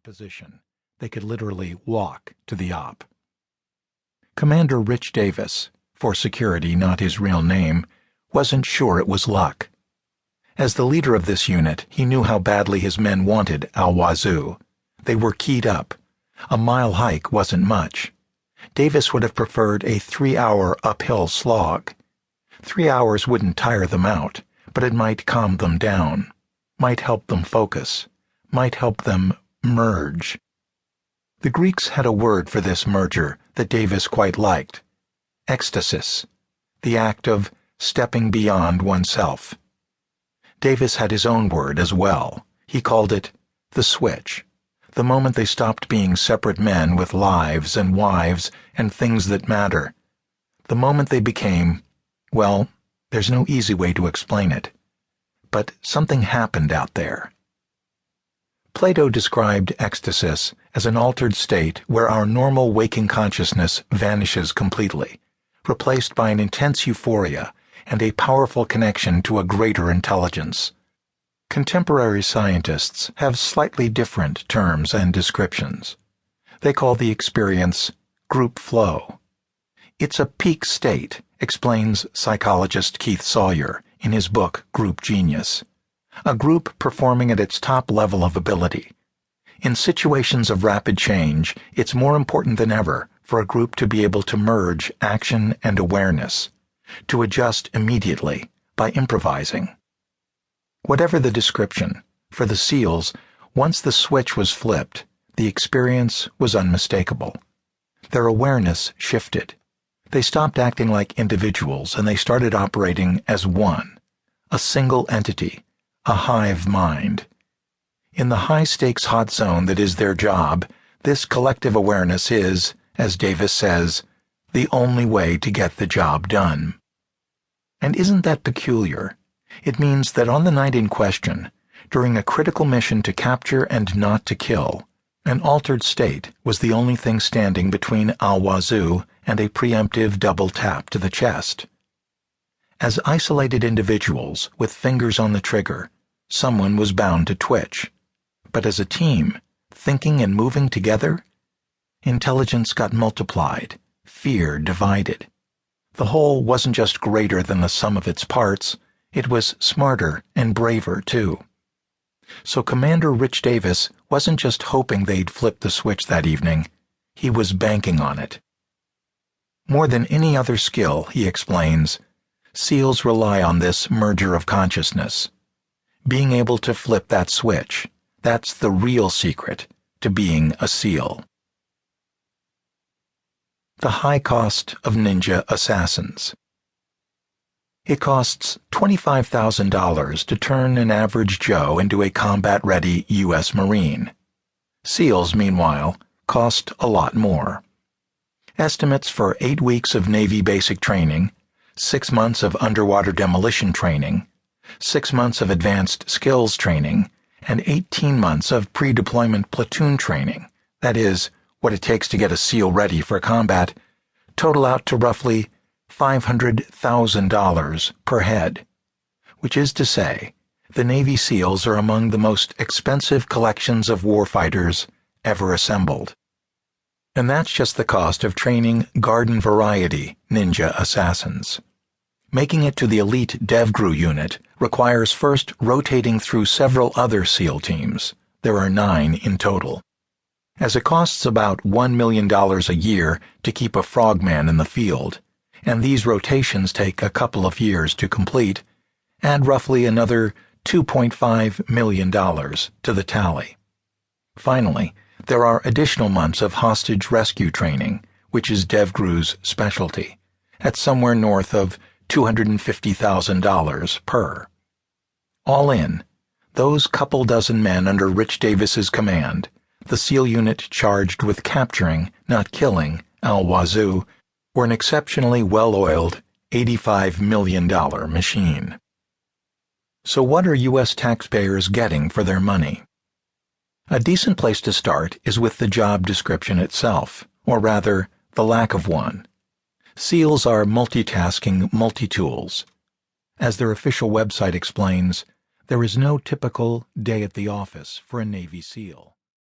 position. They could literally walk to the op. Commander Rich Davis, for security not his real name, wasn't sure it was luck. As the leader of this unit, he knew how badly his men wanted Al Wazoo. They were keyed up. A mile hike wasn't much. Davis would have preferred a 3-hour uphill slog. 3 hours wouldn't tire them out, but it might calm them down, might help them focus, might help them merge. The Greeks had a word for this merger that Davis quite liked: ecstasis, the act of stepping beyond oneself. Davis had his own word as well. He called it the switch, the moment they stopped being separate men with lives and wives and things that matter. The moment they became, well, there's no easy way to explain it, but something happened out there. Plato described ecstasis as an altered state where our normal waking consciousness vanishes completely, replaced by an intense euphoria and a powerful connection to a greater intelligence. Contemporary scientists have slightly different terms and descriptions. They call the experience group flow. It's a peak state, explains psychologist Keith Sawyer in his book Group Genius. A group performing at its top level of ability. In situations of rapid change, it's more important than ever for a group to be able to merge action and awareness, to adjust immediately by improvising. Whatever the description, for the SEALs, once the switch was flipped, the experience was unmistakable. Their awareness shifted. They stopped acting like individuals and they started operating as one, a single entity, a hive mind. In the high-stakes hot zone that is their job, this collective awareness is, as Davis says, the only way to get the job done. And isn't that peculiar? It means that on the night in question, during a critical mission to capture and not to kill, an altered state was the only thing standing between Al Wazoo and a preemptive double tap to the chest. As isolated individuals with fingers on the trigger, someone was bound to twitch. But as a team, thinking and moving together, intelligence got multiplied, fear divided. The whole wasn't just greater than the sum of its parts, it was smarter and braver too. So Commander Rich Davis wasn't just hoping they'd flip the switch that evening, he was banking on it. More than any other skill, he explains, SEALs rely on this merger of consciousness. Being able to flip that switch, that's the real secret to being a SEAL. The high cost of ninja assassins. It costs $25,000 to turn an average Joe into a combat-ready U.S. Marine. SEALs, meanwhile, cost a lot more. Estimates for 8 weeks of Navy basic training, 6 months of underwater demolition training, 6 months of advanced skills training, and 18 months of pre-deployment platoon training, that is, what it takes to get a SEAL ready for combat, total out to roughly $500,000 per head, which is to say, the Navy SEALs are among the most expensive collections of warfighters ever assembled. And that's just the cost of training garden variety ninja assassins. Making it to the elite DevGru unit requires first rotating through several other SEAL teams. There are 9 in total. As it costs about $1 million a year to keep a frogman in the field, and these rotations take a couple of years to complete, add roughly another $2.5 million to the tally. Finally, there are additional months of hostage rescue training, which is DevGru's specialty, at somewhere north of $250,000 per. All in, those couple dozen men under Rich Davis's command, the SEAL unit charged with capturing, not killing, Al Wazoo, were an exceptionally well-oiled $85 million machine. So what are U.S. taxpayers getting for their money? A decent place to start is with the job description itself, or rather, the lack of one. SEALs are multitasking multi-tools. As their official website explains, there is no typical day at the office for a Navy SEAL.